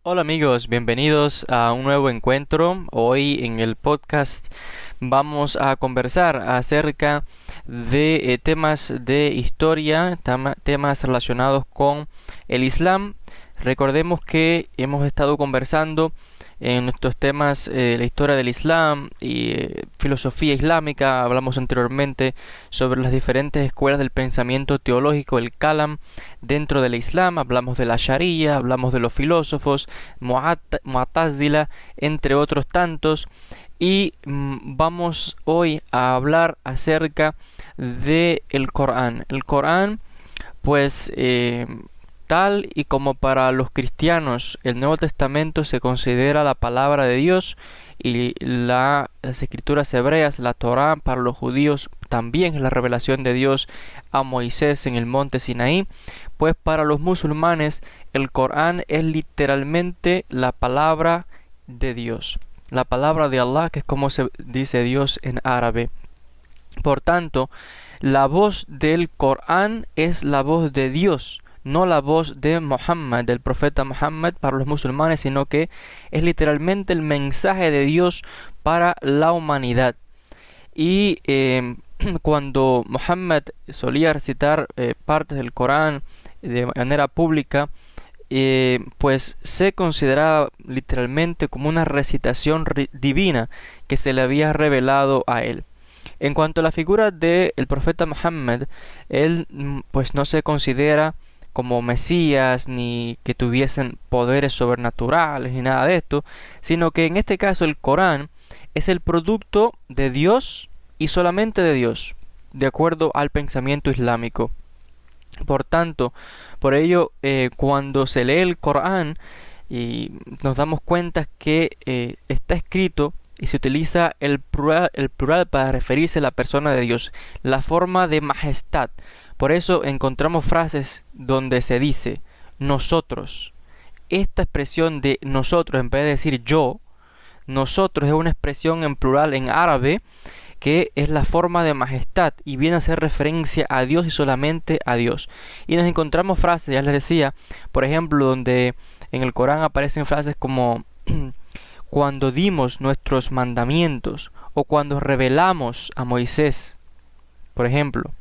Hola amigos, bienvenidos a un nuevo encuentro. Hoy en el podcast vamos a conversar acerca de temas de historia, temas relacionados con el Islam. Recordemos que hemos estado conversando en nuestros temas la historia del Islam y filosofía islámica. Hablamos anteriormente sobre las diferentes escuelas del pensamiento teológico, el Kalam, dentro del Islam. Hablamos de la Sharia, hablamos de los filósofos, Mu'tazila, entre otros tantos. Y vamos hoy a hablar acerca de el Corán. El Corán, pues, tal y como para los cristianos el Nuevo Testamento se considera la palabra de Dios y las escrituras hebreas, la Torá, para los judíos también es la revelación de Dios a Moisés en el monte Sinaí, pues para los musulmanes el Corán es literalmente la palabra de Dios, la palabra de Allah, que es como se dice Dios en árabe. Por tanto, la voz del Corán es la voz de Dios, no la voz de Muhammad, del profeta Muhammad para los musulmanes, sino que es literalmente el mensaje de Dios para la humanidad. Y cuando Muhammad solía recitar partes del Corán de manera pública, pues se consideraba literalmente como una recitación divina que se le había revelado a él. En cuanto a la figura del profeta Muhammad, él pues no se considera como Mesías, ni que tuviesen poderes sobrenaturales, ni nada de esto, sino que en este caso el Corán es el producto de Dios y solamente de Dios, de acuerdo al pensamiento islámico. Por tanto, por ello, cuando se lee el Corán y nos damos cuenta que está escrito y se utiliza el plural para referirse a la persona de Dios, la forma de majestad. Por eso encontramos frases donde se dice nosotros. Esta expresión de nosotros, en vez de decir yo, nosotros es una expresión en plural en árabe que es la forma de majestad y viene a hacer referencia a Dios y solamente a Dios. Y nos encontramos frases, ya les decía, por ejemplo, donde en el Corán aparecen frases como cuando dimos nuestros mandamientos o cuando revelamos a Moisés, por ejemplo.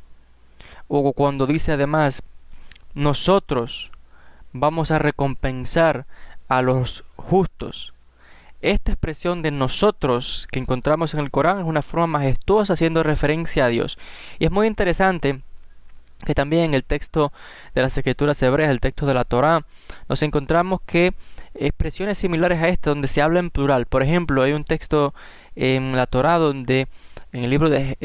O cuando dice además, nosotros vamos a recompensar a los justos. Esta expresión de nosotros que encontramos en el Corán es una forma majestuosa haciendo referencia a Dios. Y es muy interesante que también en el texto de las escrituras hebreas, el texto de la Torá, nos encontramos que expresiones similares a esta donde se habla en plural. Por ejemplo, hay un texto en la Torá donde en el libro de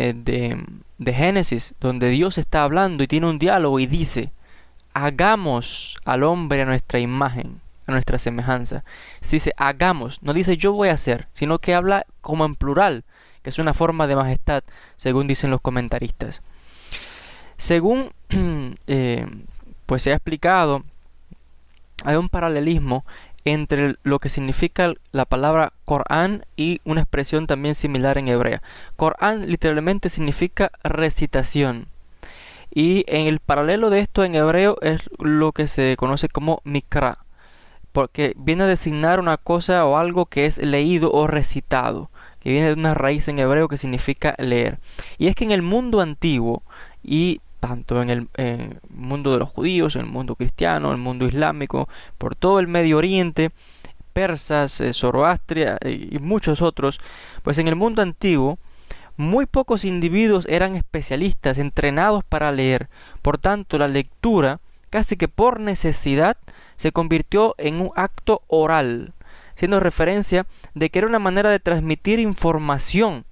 Génesis, donde Dios está hablando y tiene un diálogo y dice, hagamos al hombre a nuestra imagen, a nuestra semejanza. Se dice hagamos, no dice yo voy a hacer, sino que habla como en plural, que es una forma de majestad, según dicen los comentaristas. Según pues se ha explicado, hay un paralelismo entre lo que significa la palabra Corán y una expresión también similar en hebrea. Corán literalmente significa recitación. Y en el paralelo de esto en hebreo es lo que se conoce como mikra, porque viene a designar una cosa o algo que es leído o recitado, que viene de una raíz en hebreo que significa leer. Y es que en el mundo antiguo, y tanto en el mundo de los judíos, en el mundo cristiano, en el mundo islámico, por todo el Medio Oriente, persas, Zoroastria y muchos otros, pues en el mundo antiguo muy pocos individuos eran especialistas, entrenados para leer. Por tanto, la lectura, casi que por necesidad, se convirtió en un acto oral, siendo referencia de que era una manera de transmitir información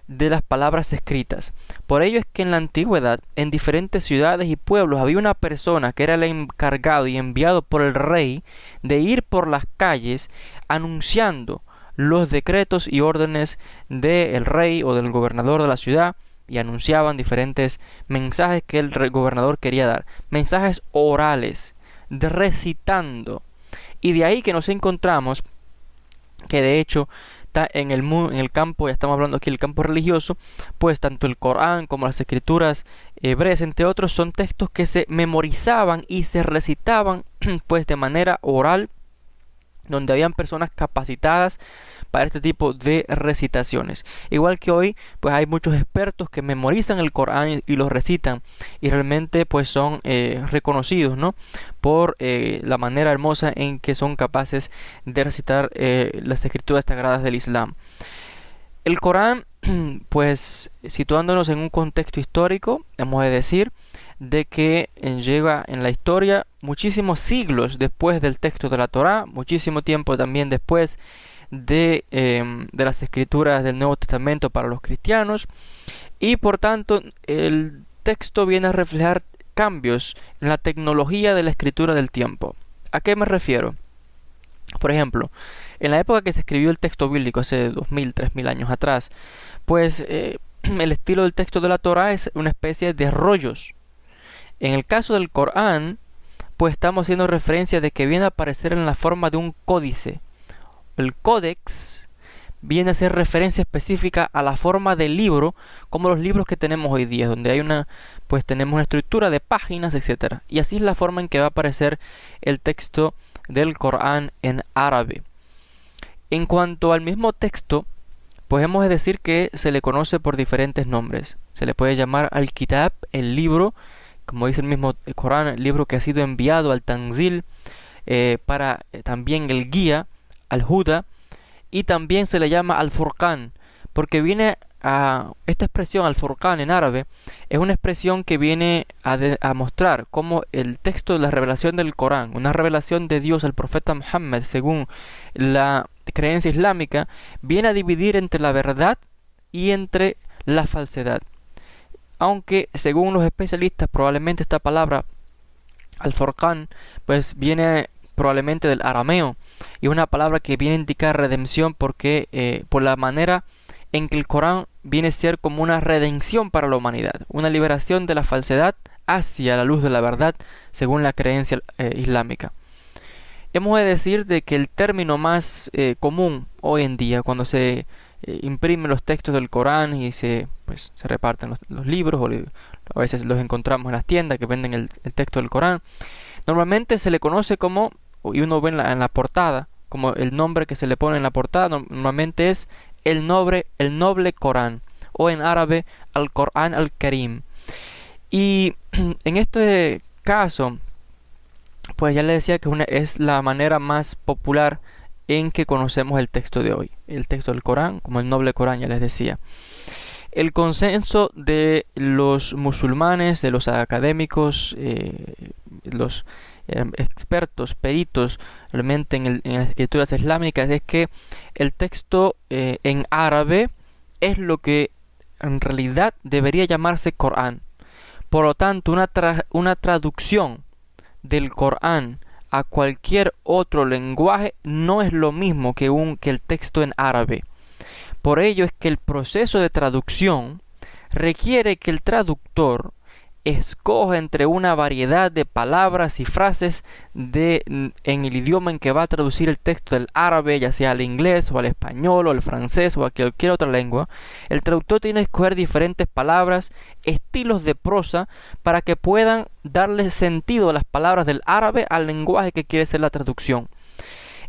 de las palabras escritas. Por ello es que en la antigüedad, en diferentes ciudades y pueblos, había una persona que era el encargado y enviado por el rey de ir por las calles anunciando los decretos y órdenes del rey o del gobernador de la ciudad, y anunciaban diferentes mensajes que el gobernador quería dar, mensajes orales, recitando. Y de ahí que nos encontramos que de hecho está en el campo, ya estamos hablando aquí del campo religioso, pues tanto el Corán como las escrituras hebreas, entre otros, son textos que se memorizaban y se recitaban pues de manera oral donde habían personas capacitadas para este tipo de recitaciones. Igual que hoy, pues hay muchos expertos que memorizan el Corán y lo recitan, y realmente pues son reconocidos, ¿no?, por la manera hermosa en que son capaces de recitar las escrituras sagradas del Islam. El Corán, pues situándonos en un contexto histórico, hemos de decir de que llega en la historia muchísimos siglos después del texto de la Torá, muchísimo tiempo también después de las escrituras del Nuevo Testamento para los cristianos, y por tanto el texto viene a reflejar cambios en la tecnología de la escritura del tiempo. ¿A qué me refiero? Por ejemplo, en la época que se escribió el texto bíblico, hace 2000, 3000 años atrás, pues el estilo del texto de la Torá es una especie de rollos. En el caso del Corán, pues estamos haciendo referencia de que viene a aparecer en la forma de un códice. El códex viene a ser referencia específica a la forma del libro, como los libros que tenemos hoy día, donde hay pues tenemos una estructura de páginas, etcétera. Y así es la forma en que va a aparecer el texto del Corán en árabe. En cuanto al mismo texto, pues hemos de decir que se le conoce por diferentes nombres. Se le puede llamar al-Kitab, el libro, como dice el mismo Corán, el libro que ha sido enviado al Tanzil, también el guía, al-Huda, y también se le llama al-Furqán, porque viene a esta expresión al-Furqán en árabe, es una expresión que viene a mostrar cómo el texto de la revelación del Corán, una revelación de Dios al profeta Muhammad según la creencia islámica, viene a dividir entre la verdad y entre la falsedad. Aunque según los especialistas probablemente esta palabra al-Furqán pues viene probablemente del arameo, y una palabra que viene a indicar redención porque por la manera en que el Corán viene a ser como una redención para la humanidad, una liberación de la falsedad hacia la luz de la verdad según la creencia islámica. Hemos de decir de que el término más común hoy en día cuando se imprimen los textos del Corán y se reparten los libros, o a veces los encontramos en las tiendas que venden el texto del Corán, normalmente se le conoce como, y uno ve en la portada, como el nombre que se le pone en la portada, normalmente es el noble Corán, o en árabe al-Corán al-Karim. Y en este caso, pues ya les decía que es la manera más popular en que conocemos el texto de hoy, el texto del Corán, como el noble Corán, ya les decía. El consenso de los musulmanes, de los académicos, los expertos, peritos realmente en las escrituras islámicas, es que el texto en árabe es lo que en realidad debería llamarse Corán. Por lo tanto, una traducción del Corán a cualquier otro lenguaje no es lo mismo que el texto en árabe. Por ello es que el proceso de traducción requiere que el traductor escoja entre una variedad de palabras y frases en el idioma en que va a traducir el texto del árabe, ya sea al inglés o al español o al francés o a cualquier otra lengua. El traductor tiene que escoger diferentes palabras, estilos de prosa, para que puedan darle sentido a las palabras del árabe al lenguaje que quiere ser la traducción.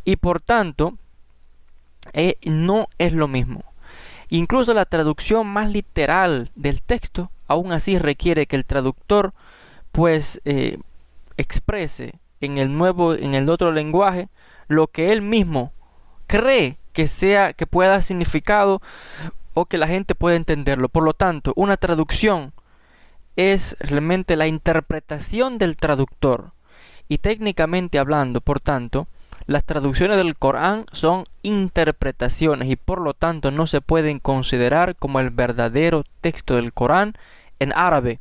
Y por tanto, no es lo mismo. Incluso la traducción más literal del texto aún así requiere que el traductor pues exprese en el otro lenguaje lo que él mismo cree que pueda dar significado o que la gente pueda entenderlo. Por lo tanto, una traducción es realmente la interpretación del traductor, y técnicamente hablando, por tanto, las traducciones del Corán son interpretaciones y por lo tanto no se pueden considerar como el verdadero texto del Corán en árabe,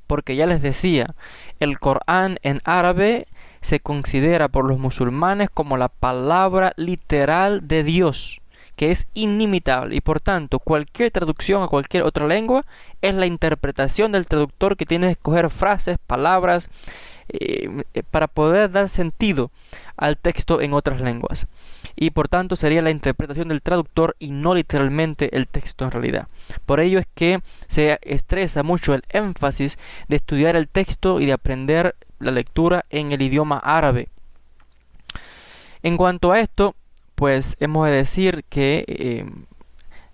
porque ya les decía, el Corán en árabe se considera por los musulmanes como la palabra literal de Dios, que es inimitable, y por tanto cualquier traducción a cualquier otra lengua es la interpretación del traductor, que tiene que escoger frases, palabras para poder dar sentido al texto en otras lenguas, y por tanto sería la interpretación del traductor y no literalmente el texto en realidad. Por ello es que se estresa mucho el énfasis de estudiar el texto y de aprender la lectura en el idioma árabe. En cuanto a esto, pues hemos de decir que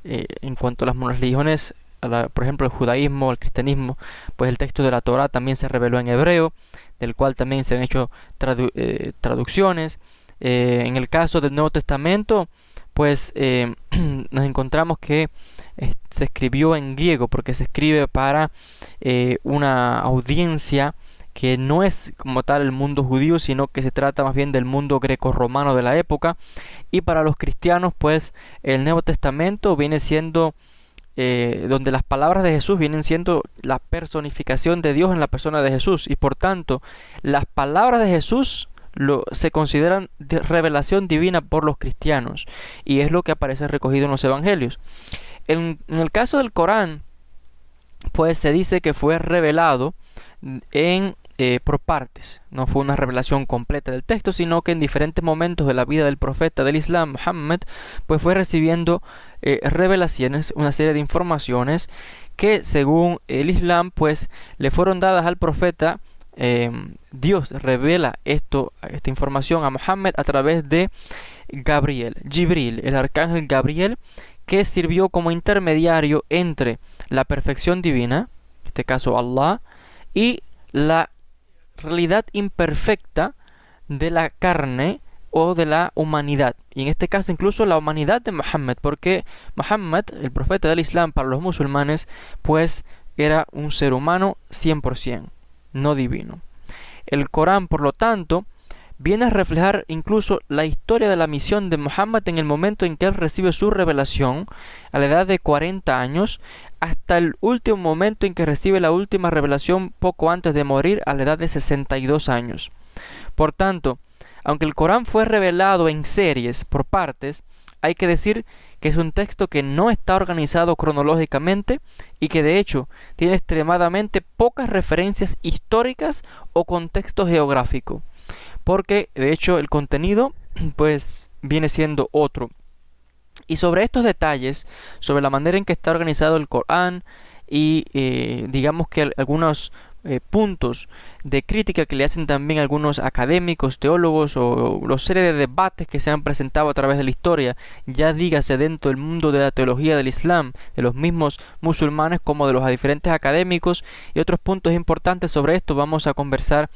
en cuanto a las religiones, por ejemplo el judaísmo, el cristianismo, pues el texto de la Torá también se reveló en hebreo, del cual también se han hecho traducciones. En el caso del Nuevo Testamento, pues nos encontramos que se escribió en griego, porque se escribe para una audiencia que no es como tal el mundo judío, sino que se trata más bien del mundo grecorromano de la época. Y para los cristianos, pues el Nuevo Testamento viene siendo donde las palabras de Jesús vienen siendo la personificación de Dios en la persona de Jesús, y por tanto las palabras de Jesús se consideran de revelación divina por los cristianos, y es lo que aparece recogido en los evangelios. En el caso del Corán, pues se dice que fue revelado por partes. No fue una revelación completa del texto, sino que en diferentes momentos de la vida del profeta del Islam, Muhammad, pues fue recibiendo revelaciones, una serie de informaciones que según el Islam pues le fueron dadas al profeta. Dios revela esta información a Muhammad a través de Jibril, el arcángel Gabriel, que sirvió como intermediario entre la perfección divina, en este caso Allah, y la realidad imperfecta de la carne o de la humanidad, y en este caso incluso la humanidad de Muhammad, porque Muhammad, el profeta del Islam para los musulmanes, pues era un ser humano 100%, no divino. El Corán, por lo tanto, viene a reflejar incluso la historia de la misión de Muhammad en el momento en que él recibe su revelación a la edad de 40 años, hasta el último momento en que recibe la última revelación poco antes de morir a la edad de 62 años. Por tanto, aunque el Corán fue revelado en series por partes, hay que decir que es un texto que no está organizado cronológicamente y que de hecho tiene extremadamente pocas referencias históricas o contexto geográfico, porque de hecho el contenido pues viene siendo otro. Y sobre estos detalles, sobre la manera en que está organizado el Corán y digamos que algunos puntos de crítica que le hacen también algunos académicos, teólogos o los series de debates que se han presentado a través de la historia, ya dígase dentro del mundo de la teología del Islam, de los mismos musulmanes como de los diferentes académicos, y otros puntos importantes sobre esto vamos a conversar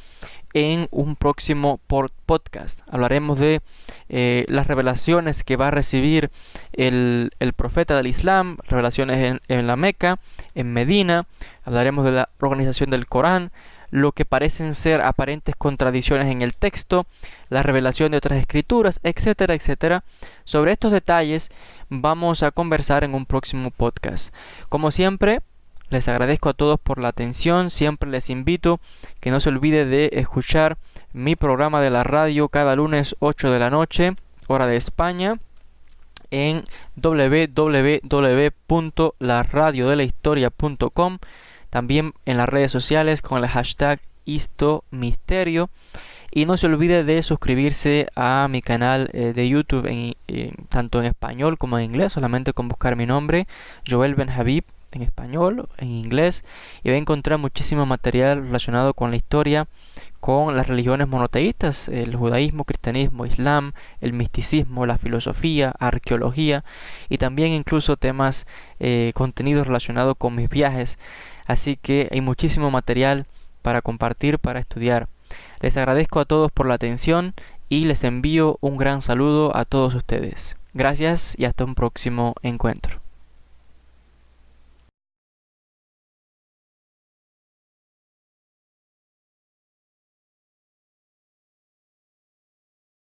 en un próximo podcast. Hablaremos de las revelaciones que va a recibir el profeta del Islam, revelaciones en la Meca, en Medina. Hablaremos de la organización del Corán, lo que parecen ser aparentes contradicciones en el texto, la revelación de otras escrituras, etcétera, etcétera. Sobre estos detalles vamos a conversar en un próximo podcast. Como siempre, les agradezco a todos por la atención. Siempre les invito que no se olvide de escuchar mi programa de la radio cada lunes 8 de la noche, hora de España, en www.laradiodelahistoria.com. También en las redes sociales con el hashtag HistoMisterio. Y no se olvide de suscribirse a mi canal de YouTube, tanto en español como en inglés, solamente con buscar mi nombre, Joel Ben Habib, en español, en inglés, y va a encontrar muchísimo material relacionado con la historia, con las religiones monoteístas, el judaísmo, cristianismo, islam, el misticismo, la filosofía, arqueología, y también incluso temas, contenidos relacionados con mis viajes. Así que hay muchísimo material para compartir, para estudiar. Les agradezco a todos por la atención y les envío un gran saludo a todos ustedes. Gracias y hasta un próximo encuentro.